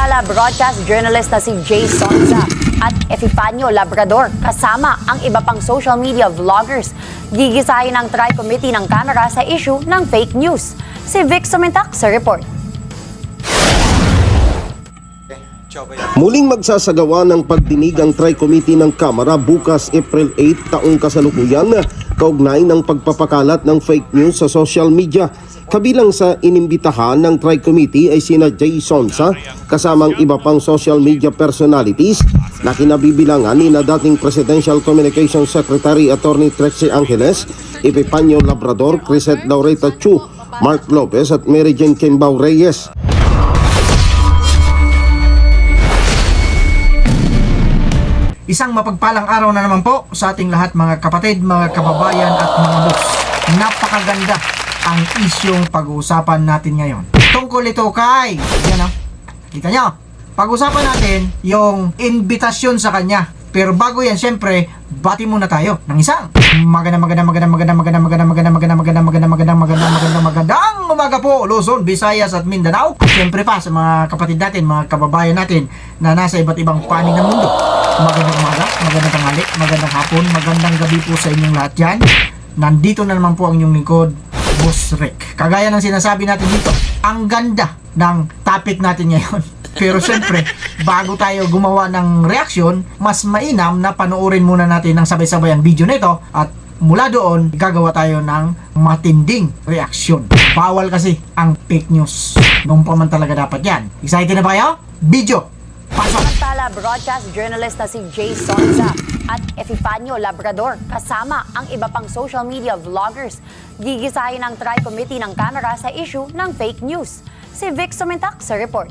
Samantala, broadcast journalist na si Jay Sonza at Epifanio Labrador kasama ang iba pang social media vloggers gigisahin ng Tri-Committee ng Kamara sa issue ng fake news. Si Vic Sumintak sa report. Muling magsasagawa ng pagdinig ang Tri-Committee ng Kamara bukas April 8 taong kasalukuyan kaugnay ng pagpapakalat ng fake news sa social media. Kabilang sa inimbitahan ng Tri-Committee ay sina Jay Sonza kasamang iba pang social media personalities na kinabibilangan ni na dating Presidential Communications Secretary Attorney Trixie Angeles, Epifanio Labrador, Crisette Laureta Chu, Mark Lopez at Mary Jane Kimbao Reyes. Isang mapagpalang araw na naman po sa ating lahat mga kapatid, mga kababayan at mga boss. Napakaganda ang isyong pag-uusapan natin ngayon. Tungkol ito kay, yan o, kita nyo, pag-uusapan natin yung invitasyon sa kanya. Pero bago yan, syempre, bati muna tayo ng isang magandang umaga po, Luzon, Visayas at Mindanao. At syempre pa sa mga kapatid natin, mga kababayan natin na nasa iba't ibang panig ng mundo. Magandang umaga, magandang tanghali, magandang hapon, magandang gabi po sa inyong lahat yan. Nandito na naman po ang inyong lingkod, Boss Rick. Kagaya ng sinasabi natin dito, ang ganda ng topic natin ngayon. Pero syempre, bago tayo gumawa ng reaksyon, mas mainam na panoorin muna natin ng sabay-sabay ang video nito at mula doon, gagawa tayo ng matinding reaksyon. Bawal kasi ang fake news. Noong pa man talaga dapat yan. Excited na ba kayo? Video! Pasok! Samantala, broadcast journalist na si Jay Sonza at Epifanio Labrador kasama ang iba pang social media vloggers gigisahin ng Tri-Committee ng Kamara sa issue ng fake news. Si Vic Sumintak sa report.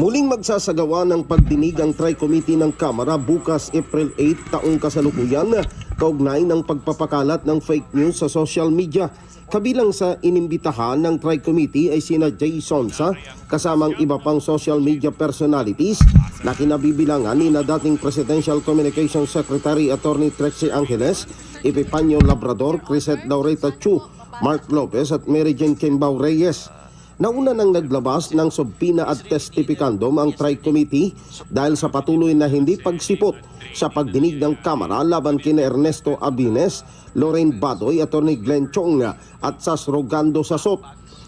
Muling magsasagawa ng pagdinig ang Tri-Committee ng Kamara bukas April 8 taong kasalukuyan kaugnay ng pagpapakalat ng fake news sa social media. Kabilang sa inimbitahan ng Tri-Committee ay sina Jay Sonza kasamang iba pang social media personalities na kinabibilangan ni na dating Presidential Communications Secretary Attorney Trixie Angeles, Epifanio Labrador, Crisette Laureta Chu, Mark Lopez at Mary Jane Kimbao Reyes. Nauna nang naglabas ng subpina at testifікandum ang Tri-Committee dahil sa patuloy na hindi pagsipot sa pagdinig ng Kamara laban kina Ernesto Abines, Lorraine Badoy, Atty. Glenn Chong at Sas Rogando Sasot.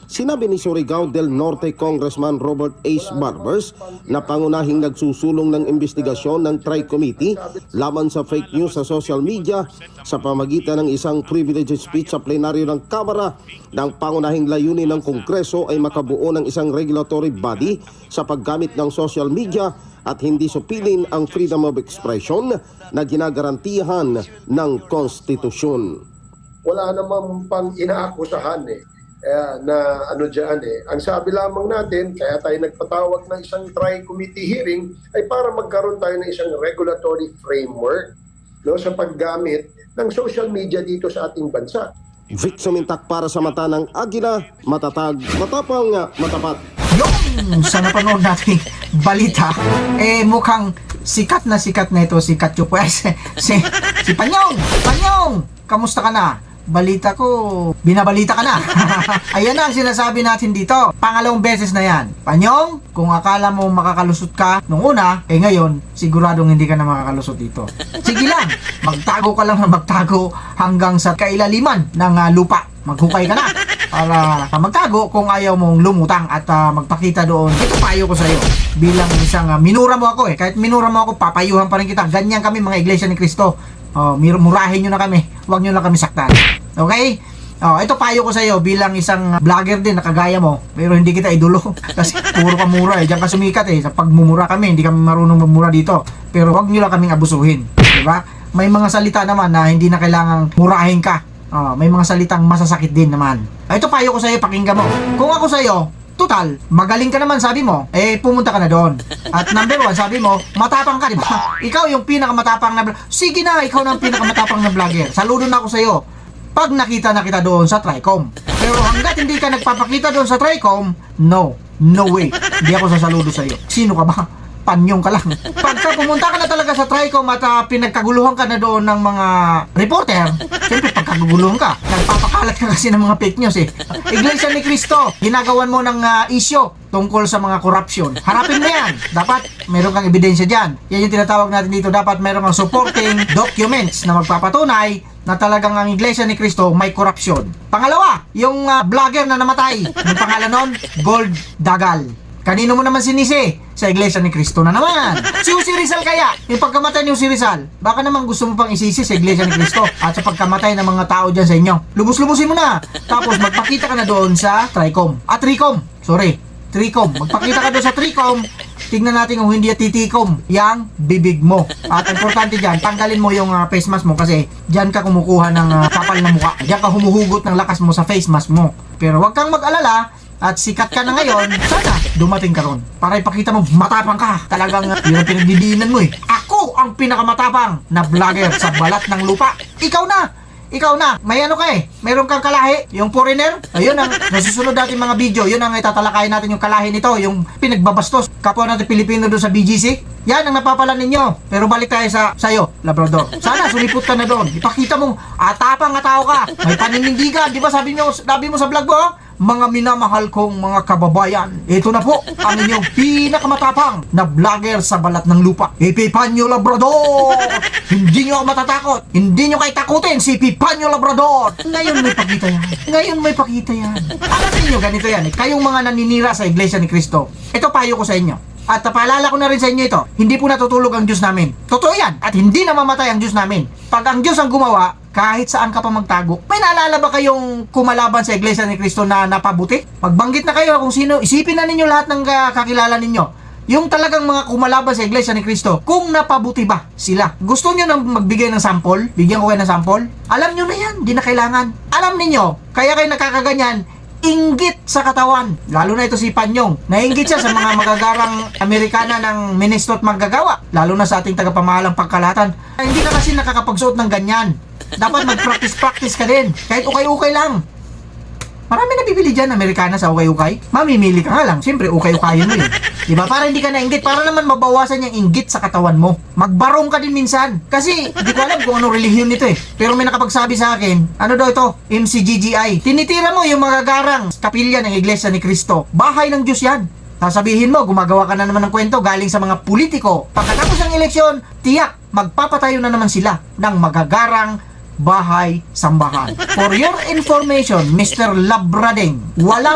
Sinabi ni Surigao del Norte Congressman Robert Ace Barbers na pangunahing nagsusulong ng investigasyon ng Tri-Committee laban sa fake news sa social media sa pamagitan ng isang privileged speech sa plenaryo ng Kamara ng pangunahing layunin ng Kongreso ay makabuo ng isang regulatory body sa paggamit ng social media at hindi supilin ang freedom of expression na ginagarantihan ng konstitusyon. Wala namang pang inaakusahan na ano dyan Ang sabi lamang natin, kaya tayo nagpatawag ng isang Tri-Committee hearing ay para magkaroon tayo ng isang regulatory framework sa paggamit ng social media dito sa ating bansa. Vic Sumintak para sa mata ng Agila, matatag, matapang, matapat. Yung sa napanood natin balita, mukhang sikat na ito si Katyo pues. si Panyong, kamusta ka na? Balita ko, binabalita ka na. Ayan na ang sinasabi natin dito. Pangalawang beses na yan. Panyong, kung akala mo makakalusot ka nung una, ngayon, siguradong hindi ka na makakalusot dito. Sige lang, magtago ka lang na magtago hanggang sa kailaliman ng lupa. Maghukay ka na para magtago kung ayaw mong lumutang at magpakita doon. Ito payo ko sa iyo bilang isang minura mo ako kahit minura mo ako, papayuhan pa rin kita. Ganyan kami mga Iglesia ni Cristo. Murahin nyo na kami, huwag nyo lang kami saktan. Okay? Ito payo ko sa iyo bilang isang vlogger din na kagaya mo, pero hindi kita idolo kasi puro ka mura diyan ka sumikat sa pagmumura kami, hindi kami marunong magmura dito. Pero huwag nyo lang kaming abusuhin, di ba? May mga salita naman na hindi na kailangang murahin ka. May mga salitang masasakit din naman. Ito payo ko sa iyo, pakinggan mo. Kung ako sa iyo, total, magaling ka naman sabi mo, pumunta ka na doon. At number 1, sabi mo, matapang ka, di ba? Ikaw yung pinakamatapang na vlogger. Sige na, ikaw na ang pinakamatapang na vlogger. Saludo na ako sa iyo pag nakita na kita doon sa Tricom. Pero hanggat hindi ka nagpapakita doon sa Tricom, no way. Hindi ako sasaludo sa iyo. Sino ka ba? panyong ka lang. Pagka pumunta ka na talaga sa TRICOM at pinagkaguluhan ka na doon ng mga reporter, siyempre pagkaguluhan ka, nagpapakalat ka kasi ng mga fake news eh. Iglesia ni Cristo, ginagawan mo ng issue tungkol sa mga corruption. Harapin mo yan. Dapat meron kang ebidensya dyan. Yan yung tinatawag natin dito. Dapat meron kang supporting documents na magpapatunay na talagang ang Iglesia ni Cristo may corruption. Pangalawa, yung vlogger na namatay. Ang pangalan nun, Gold Dagal. Kanino mo naman sinisi? Sa Iglesia ni Cristo na naman. Si Rizal kaya, yung pagkamatay ni Rizal, baka naman gusto mo pang isisi sa Iglesia ni Cristo at sa pagkamatay ng mga tao dyan sa inyo. Lubos-lubusin mo na. Tapos magpakita ka na doon sa TRICOM. TRICOM. Magpakita ka doon sa TRICOM. Tingnan natin kung hindi titikom yang bibig mo. At importante dyan, tanggalin mo yung face mask mo kasi dyan ka kumukuha ng kapal na mukha. Dyan ka humuhugot ng lakas mo sa face mask mo. Pero wag kang mag-alala at sikat ka na ngayon, sana dumating ka ron. Para ipakita mo, matapang ka. Talagang yun ang pinagdidiinan mo eh. Ako ang pinakamatapang na vlogger sa balat ng lupa. Ikaw na, may ano ka eh, mayroon kang kalahi, yung foreigner, ayun ang nasusunod natin mga video, yun ang itatalakayin natin yung kalahi nito, yung pinagbabastos, kapwa natin Pilipino doon sa BGC, yan ang napapalan ninyo. Pero balik tayo sa'yo, Labrador. Sana sumipot ka na doon, ipakita mong atapang nga tao ka, may paninindigan, di ba sabi mo sa vlog mo, mga minamahal kong mga kababayan, ito na po ang inyong pinakamatapang na vlogger sa balat ng lupa, Epipanyo Labrador. Hindi nyo ako matatakot, hindi nyo kayo takutin si Epipanyo Labrador. Ngayon may pakita yan. Alam niyo ganito yan kayong mga naninira sa Iglesia ni Cristo, ito payo ko sa inyo. At paalala ko na rin sa inyo ito, hindi po natutulog ang Diyos namin. Totoo yan. At hindi namamatay ang Diyos namin. Pag ang Diyos ang gumawa, kahit saan ka pa magtago. May naalala ba kayong kumalaban sa Iglesia ni Cristo na napabuti? Magbanggit na kayo kung sino. Isipin na ninyo lahat ng kakilala ninyo. Yung talagang mga kumalaban sa Iglesia ni Cristo, kung napabuti ba sila. Gusto nyo na magbigay ng sample? Bigyan ko kayo ng sample? Alam nyo na yan, di na kailangan. Alam ninyo, kaya kayo nakakaganyan, inggit sa katawan. Lalo na ito si Panyong. Nainggit siya sa mga magagarang Amerikana ng ministro at manggagawa. Lalo na sa ating tagapamahalang pagkalahatan. Hindi ka kasi nakakapagsuot ng ganyan. Dapat mag-practice ka din. Kahit ukay-ukay lang. Marami nabibili dyan Amerikana sa ukay-ukay. Mamimili ka nga lang. Siyempre ukay-ukayin mo yun. Diba? Para hindi ka nainggit. Para naman mabawasan yung inggit sa katawan mo. Magbarong ka din minsan. Kasi hindi ko alam kung anong relihiyon nito eh. Pero may nakapagsabi sa akin, ano daw ito? MCGGI. Tinitira mo yung magagarang kapilya ng Iglesia ni Cristo. Bahay ng Diyos yan. Sasabihin mo, gumagawa ka na naman ng kwento galing sa mga politiko. Pagkatapos ng eleksyon, tiyak, magpapatayo na naman sila ng magagarang bahay sambahan. For your information, Mr. Labrading, wala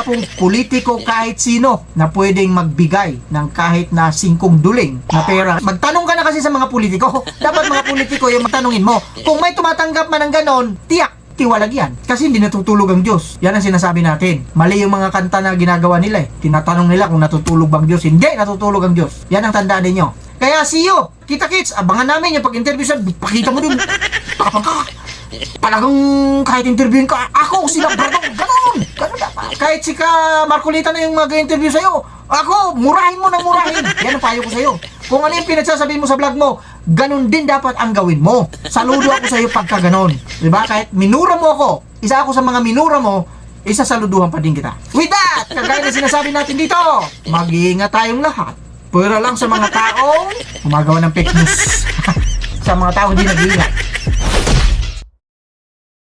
pong politiko kahit sino na pwedeng magbigay ng kahit na 5 duling na pera. Magtanong ka na kasi sa mga politiko. Dapat mga politiko yung magtanungin mo. Kung may tumatanggap man ng ganon, tiyak, tiwalag yan. Kasi hindi natutulog ang Diyos. Yan ang sinasabi natin. Mali yung mga kanta na ginagawa nila eh. Tinatanong nila kung natutulog bang Diyos. Hindi, natutulog ang Diyos. Yan ang tandaan ninyo. Kaya see you, kita-kits, abangan namin yung pag-interview siya, pakita mo dun, tapang ka, talagang kahit interviewin ka, ako, sila Labrador, ganun dapat. Kahit si ka Marcolita na yung mag-interview sa'yo, ako, murahin mo ng murahin, yan ang payo ko sa'yo. Kung ano yung pinagsasabihin mo sa vlog mo, ganun din dapat ang gawin mo. Saludo ako sa'yo pagka ganun, diba? Kahit minura mo ako, isa ako sa mga minura mo, isasaluduhan pa din kita. With that, kagaya na sinasabi natin dito, mag-iingat tayong lahat. Pero lang sa mga taong gumagawa ng fake news. Sa mga taong hindi nag-iingat.